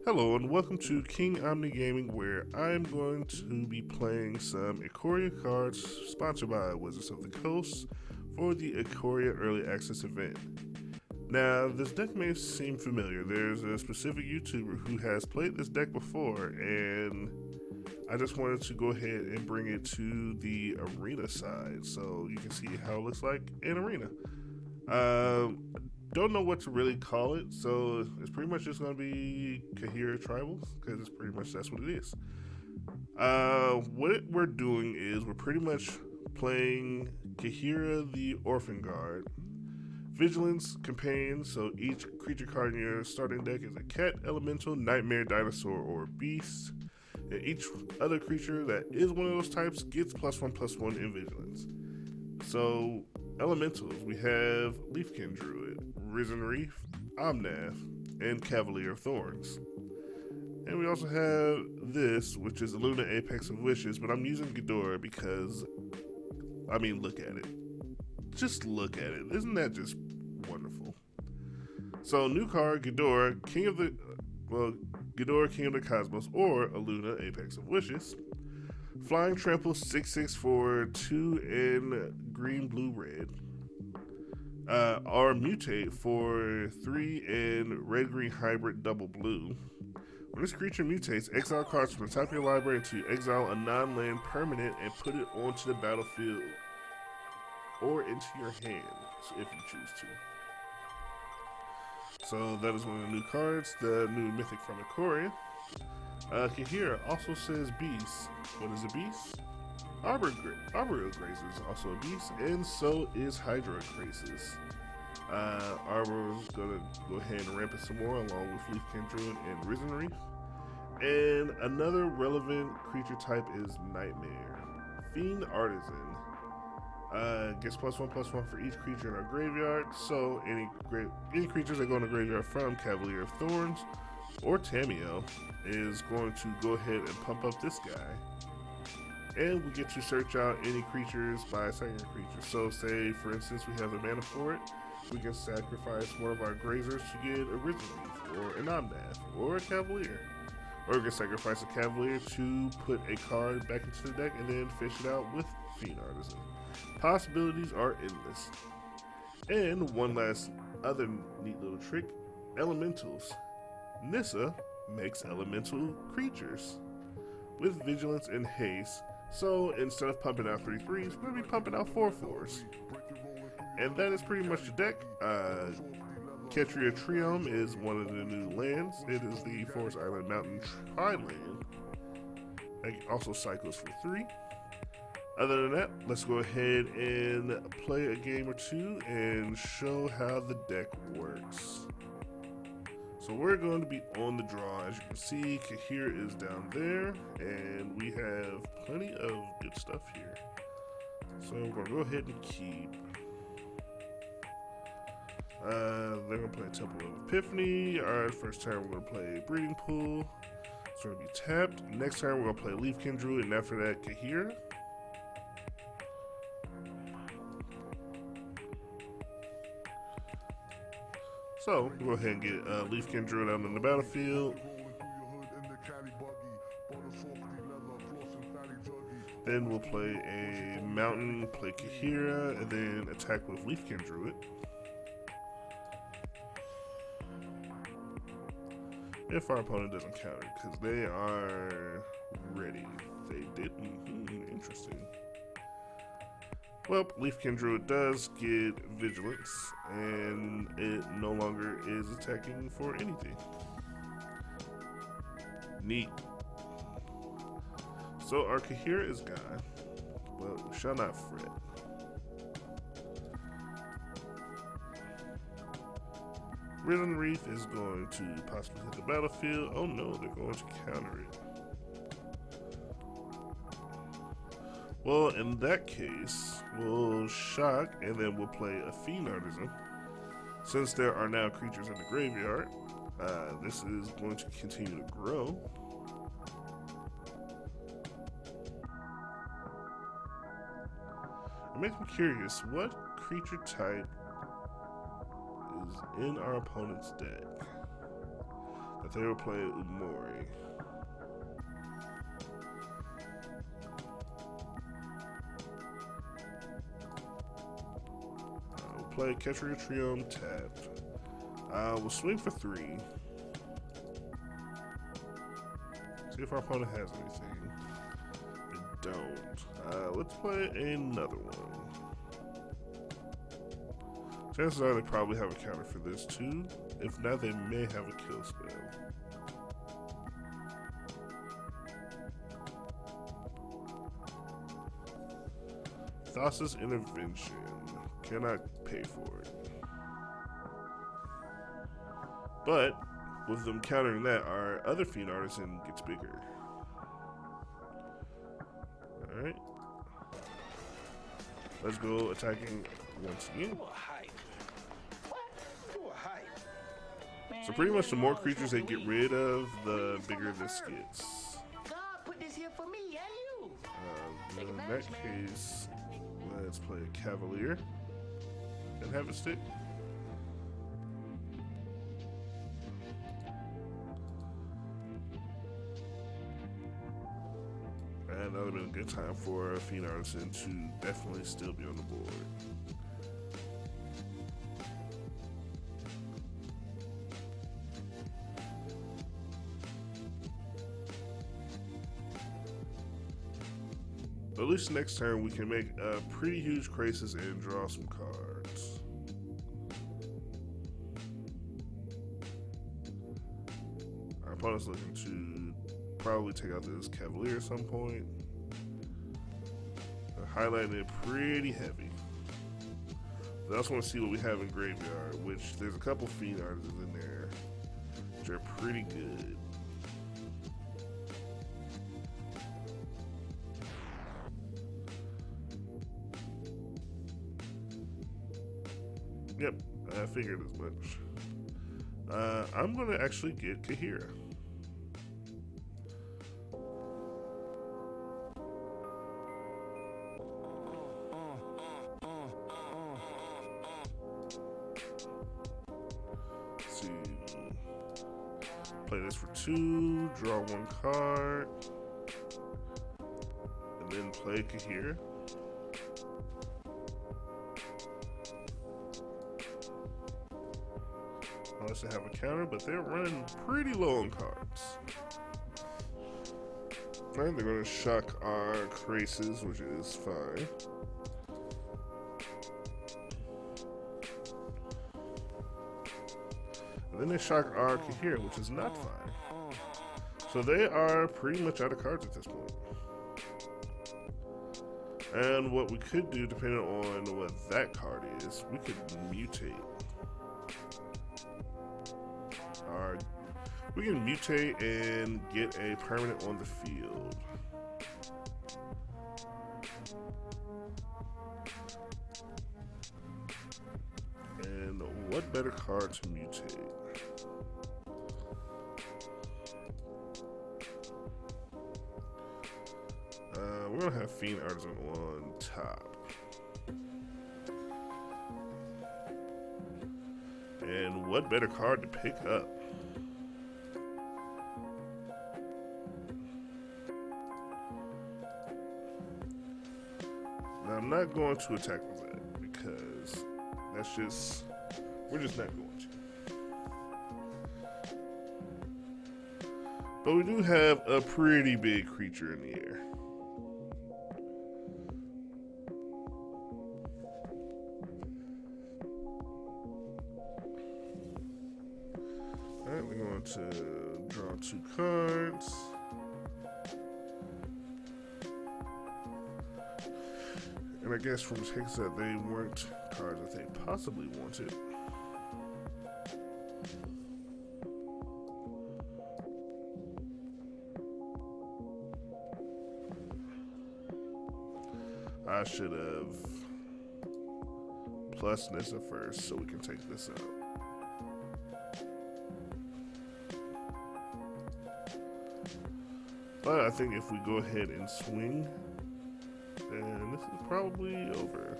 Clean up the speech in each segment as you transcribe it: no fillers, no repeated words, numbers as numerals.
Hello and welcome to King Omni Gaming, where I'm going to be playing some Ikoria cards sponsored by Wizards of the Coast for the Ikoria Early Access event. Now, this deck may seem familiar. There's a specific YouTuber who has played this deck before, and I just wanted to go ahead and bring it to the arena side so you can see how it looks like in arena. Don't know what to really call it, so it's pretty much just going to be Kaheera Tribals, because it's pretty much that's what it is. What we're doing is we're pretty much playing Kaheera the Orphan Guard, Vigilance Companion, so each creature card in your starting deck is a cat, elemental, nightmare, dinosaur, or beast. And each other creature that is one of those types gets +1/+1 in Vigilance. So, elementals, we have Leafkin Druid, Risen Reef, Omnath, and Cavalier of Thorns. And we also have this, which is Luna Apex of Wishes, but I'm using Ghidorah because, I mean, look at it. Just look at it. Isn't that just wonderful? So, new card, Ghidorah, King of the Cosmos, or a Luna Apex of Wishes. Flying Trample 6/6 for 2 in green, blue, red. Or Mutate for 3 in red, green, hybrid, double blue. When this creature mutates, exile cards from the top of your library to exile a non-land permanent and put it onto the battlefield or into your hand if you choose to. So that is one of the new cards, the new mythic from Ikoria. Kaheera also says beast. What is a beast? Arboreal Grazer is also a beast, and so is Hydra Krasis. Arbor is going to go ahead and ramp it some more along with Leafkin Druid and Risen Reef. And another relevant creature type is Nightmare. Fiend Artisan. Gets +1/+1 for each creature in our graveyard, so any creatures that go in the graveyard from Cavalier of Thorns or Tamiyo is going to go ahead and pump up this guy. And we get to search out any creatures by second creature. So say, for instance, we have the mana for it. We can sacrifice one of our Grazers to get a Risen Reef, or an Omnath, or a Cavalier. Or we can sacrifice a Cavalier to put a card back into the deck and then fish it out with Fiend Artisan. Possibilities are endless. And one last other neat little trick, Elementals. Nissa makes elemental creatures with Vigilance and Haste. So instead of pumping out 3/3s, we're going to be pumping out 4/4s. And that is pretty much the deck. Ketria Triome is one of the new lands. It is the Forest Island Mountain Tri-land. It also cycles for 3. Other than that, let's go ahead and play a game or two and show how the deck works. So we're going to be on the draw. As you can see, Kaheera is down there, and we have plenty of good stuff here. So we're going to go ahead and keep. They're going to play Temple of Epiphany. Alright, first turn we're going to play Breeding Pool. So we're going to be tapped. Next turn we're going to play Leafkin Druid, and after that, Kaheera. So, we'll go ahead and get Leafkin Druid out on the battlefield. Then we'll play a Mountain, play Kaheera, and then attack with Leafkin Druid. If our opponent doesn't counter, because they are ready. They didn't. Interesting. Well, Leafkin Druid does get Vigilance, and it no longer is attacking for anything. Neat. So our Kaheera is gone, but we shall not fret. Risen Reef is going to possibly hit the battlefield. Oh no, they're going to counter it. Well, in that case, we'll shock, and then we'll play a Fiend Artisan. Since there are now creatures in the graveyard, this is going to continue to grow. It makes me curious, what creature type is in our opponent's deck But they will play Umori. We'll play Ketria Trio tapped. We'll swing for 3. See if our opponent has anything. They don't. Let's play another one. Chances are they probably have a counter for this too. If not, they may have a kill spell. Thassa's Intervention. Cannot pay for it. But with them countering that, our other Fiend Artisan gets bigger. Alright. Let's go attacking once again. So pretty much the more creatures they get rid of, the bigger this gets. In that case, let's play a Cavalier and have it stick. And that would have been a good time for a Fiend Artisan to definitely still be on the board. But at least next turn we can make a pretty huge crisis and draw some cards. Our opponent's looking to probably take out this Cavalier at some point. Highlighting it pretty heavy. But I also want to see what we have in Graveyard, which there's a couple Fiend Artisans in there, which are pretty good. Yep, I figured as much. I'm gonna actually get Kaheera. Let's see. Play this for 2, draw 1 card, and then play Kaheera. Unless they have a counter, but they're running pretty low on cards. Alright, they're going to shock our Krasis, which is fine. And then they shock our Kaheera, which is not fine. So they are pretty much out of cards at this point. And what we could do, depending on what that card is, we could mutate. We can mutate and get a permanent on the field. And what better card to mutate? We're gonna have Fiend Artisan on top. And what better card to pick up? Now, I'm not going to attack with that because that's just, we're just not going to. But we do have a pretty big creature in the air. Alright, we're going to draw 2 cards. And I guess from the takes that they weren't cards that they possibly wanted. I should have plus Nissa first so we can take this out. But I think if we go ahead and swing, then this is probably over.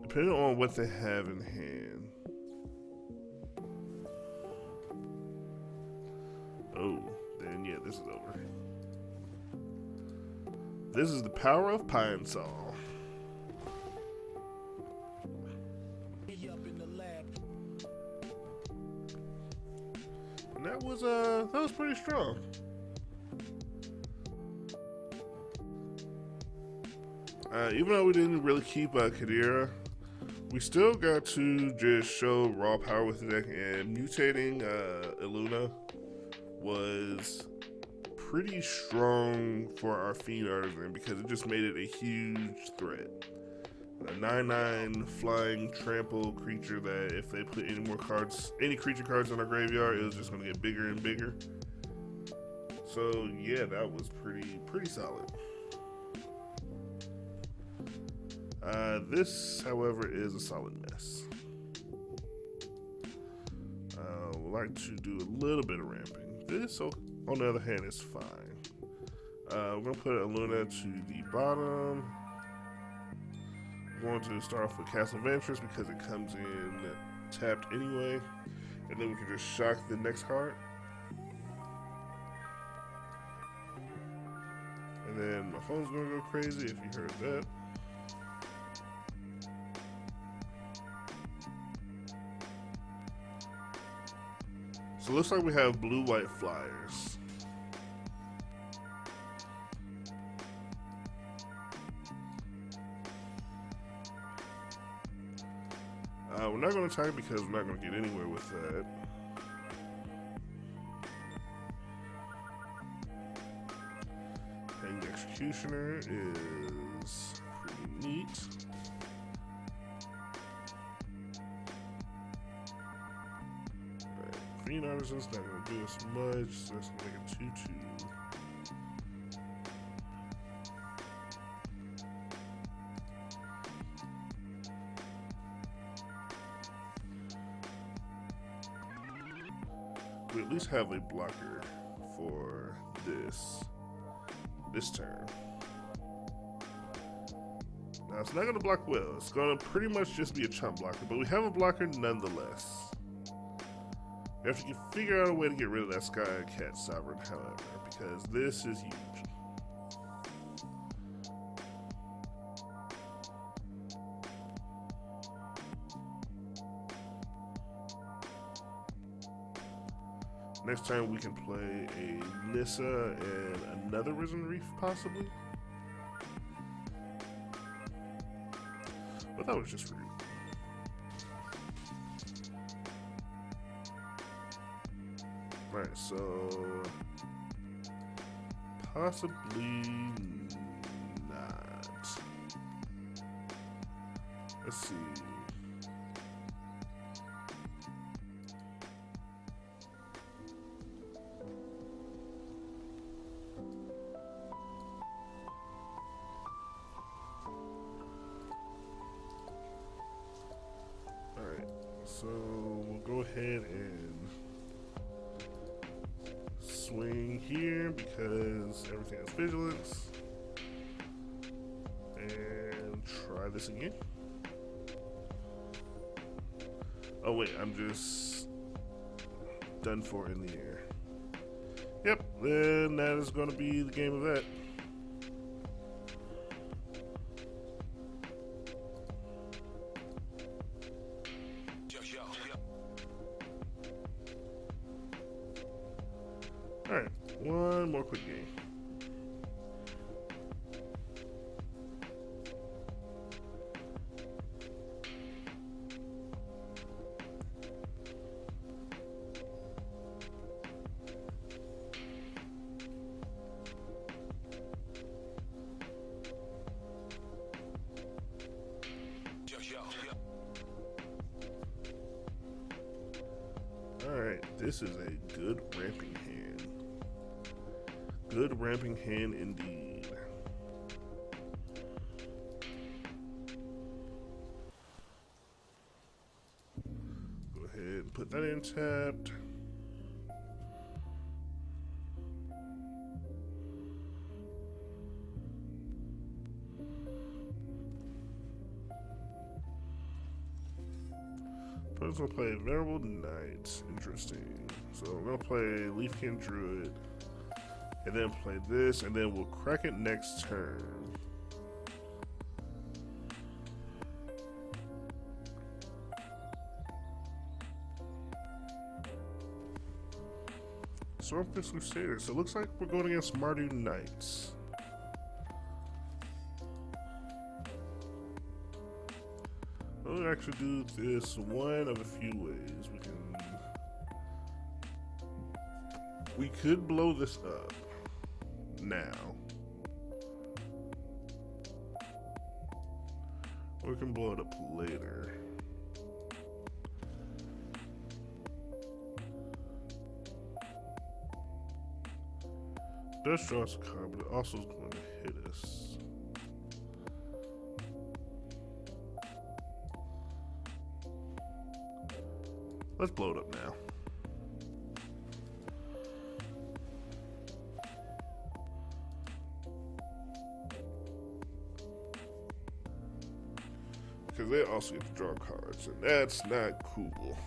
Depending on what they have in hand. No, then yeah, this is over. This is the power of Pine Sol. And that was pretty strong. Even though we didn't really keep Kadira, we still got to just show raw power with the deck, and mutating Illuna was pretty strong for our Fiend Artisan because it just made it a huge threat. A 9/9 flying trample creature that if they put any more cards, any creature cards in our graveyard, it was just going to get bigger and bigger. So yeah, that was pretty solid. This, however, is a solid mess. We'd like to do a little bit of ramping. This, on the other hand, is fine. We're going to put Illuna to the bottom. We're going to start off with Castle Ventress because it comes in tapped anyway. And then we can just shock the next card. And then my phone's going to go crazy if you heard that. So it looks like we have blue-white flyers. We're not going to attack because we're not going to get anywhere with that. Hanged Executioner is pretty neat. Fiend Artisan's not going to do us much, so that's going to make it 2/2. We at least have a blocker for this turn. Now it's not going to block well. It's going to pretty much just be a chump blocker, but we have a blocker nonetheless. We have to figure out a way to get rid of that Sky Cat Sovereign, however, because this is huge. Next time we can play a Nissa and another Risen Reef, possibly. But that was just rude. Alright, so possibly not. Let's see. Alright, so we'll go ahead and swing here because everything has vigilance, and try this again. Oh wait, I'm just done for in the air. Yep, then that is going to be the game of that. Alright, one more quick game. Alright, this is a good ramping hand. Good ramping hand indeed. Go ahead and put that in tapped. Put a opponent's gonna play Venerable Knight. Interesting. So we're gonna play Leafkin Druid, and then play this, and then we'll crack it next turn. Stormfist Crusader. So it looks like we're going against Mardu Knights. We'll actually do this one of a few ways. We could blow this up now. Or we can blow it up later. Does draw us a card, but it also is going to hit us. Let's blow it up now. Because they also get to draw cards, and that's not cool.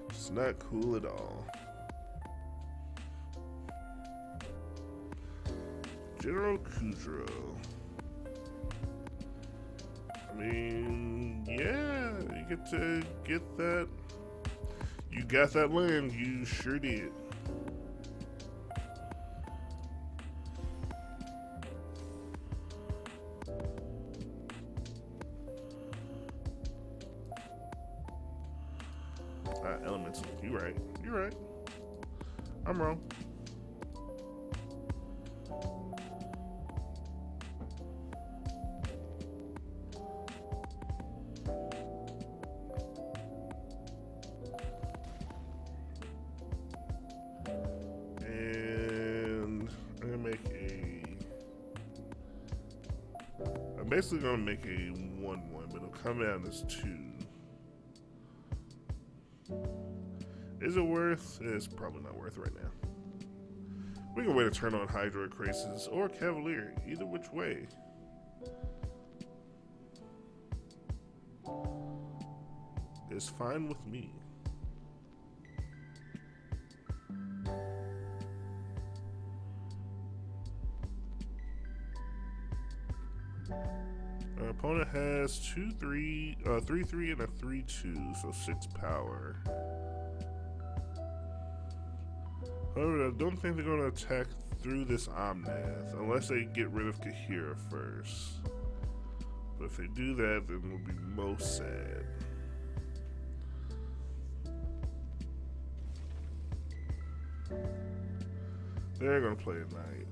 It's not cool at all. General Kudro. I mean, yeah, you get to get that. You got that land, you sure did. Elemental. You're right. You're right. I'm wrong. And I'm gonna make I'm basically gonna make a 1/1, but it'll come out as 2. Is it worth? It's probably not worth right now. We can wait a turn on Hydroid Krasis or Cavalier, either which way. It's fine with me. Our opponent has 3/3, and a 3/2, so 6 power. However, I don't think they're going to attack through this Omnath unless they get rid of Kahira first. But if they do that, then we'll be most sad. They're going to play a Knight.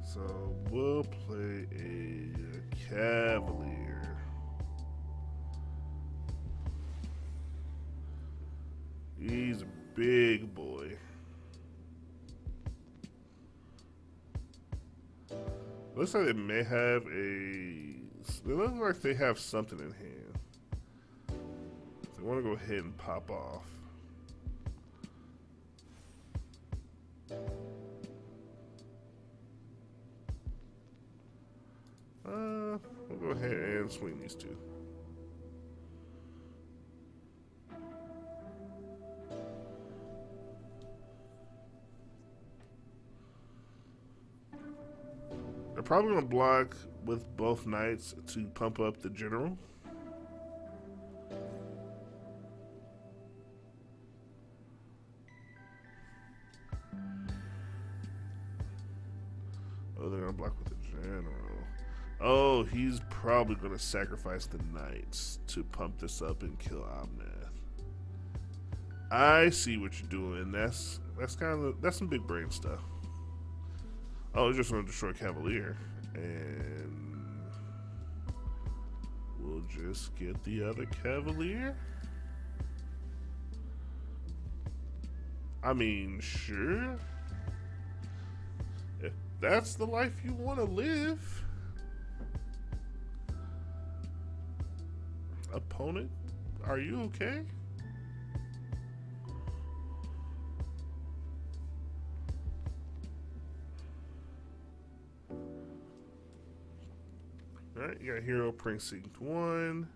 So we'll play a Cavalier. He's a big boy. Looks like they may have It looks like they have something in hand. They want to go ahead and pop off. We'll go ahead and swing these two. They're probably going to block with both knights to pump up the general. Oh, they're going to block with the general. Oh, he's probably going to sacrifice the knights to pump this up and kill Omnath. I see what you're doing. That's some big brain stuff. Oh, he's just going to destroy Cavalier, and we'll just get the other Cavalier. I mean, sure. If that's the life you want to live. Opponent, are you okay? Alright, you got Hero Precinct 1.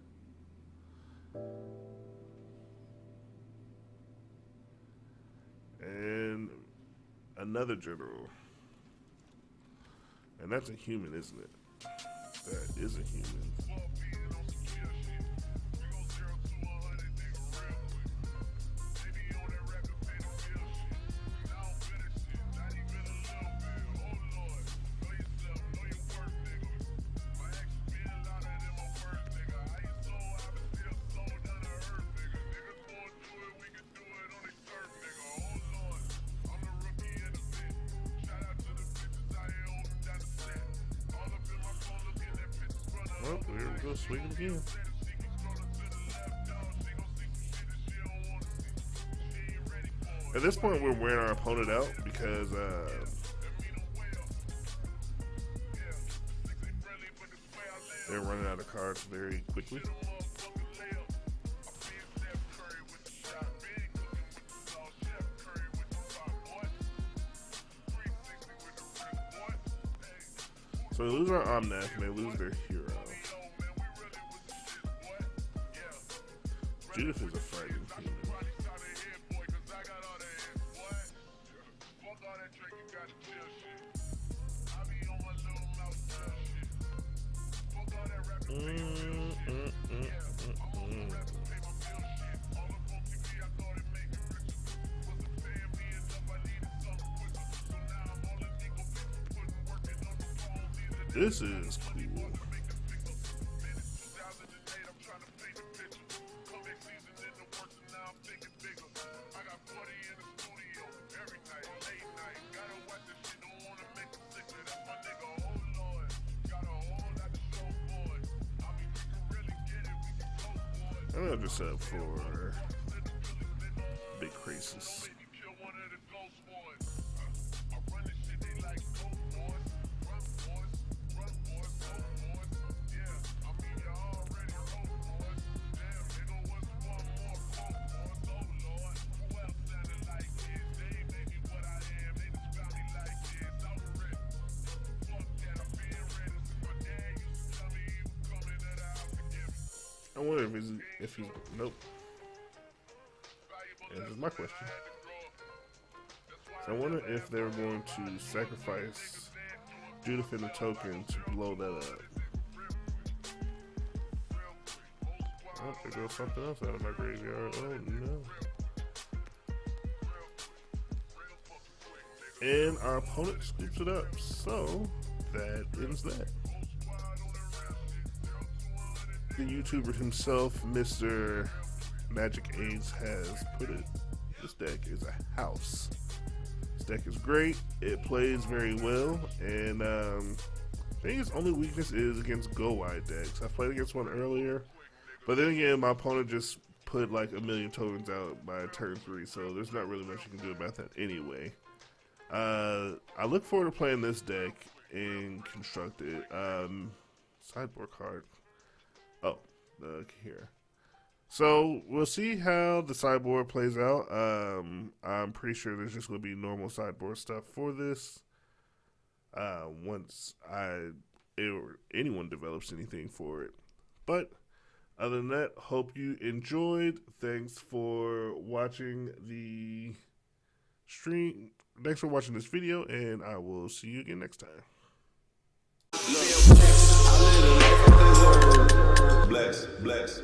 And another general. And that's a human, isn't it? That is a human. Oh, there we go, swinging again. At this point, we're wearing our opponent out because they're running out of cards very quickly. So they lose our Omnath and they lose their hero. Judith is a frightening human. This is cool. I'm gonna just set up for Big Crisis. I wonder if he's nope. This is my question. So I wonder if they're going to sacrifice Judith and the token to blow that up. Oh, there goes something else out of my graveyard. Oh no. And our opponent scoops it up. So that ends that. The YouTuber himself, Mr. Magic AIDS, has put it. This deck is a house. This deck is great. It plays very well, and I think its only weakness is against go wide decks. I played against one earlier, but then again, my opponent just put like a million tokens out by turn 3, so there's not really much you can do about that anyway. I look forward to playing this deck and construct it. Sideboard card. Oh, here. So we'll see how the sideboard plays out. I'm pretty sure there's just going to be normal sideboard stuff for this. Once anyone develops anything for it. But other than that, hope you enjoyed. Thanks for watching the stream. Thanks for watching this video, and I will see you again next time. Bless.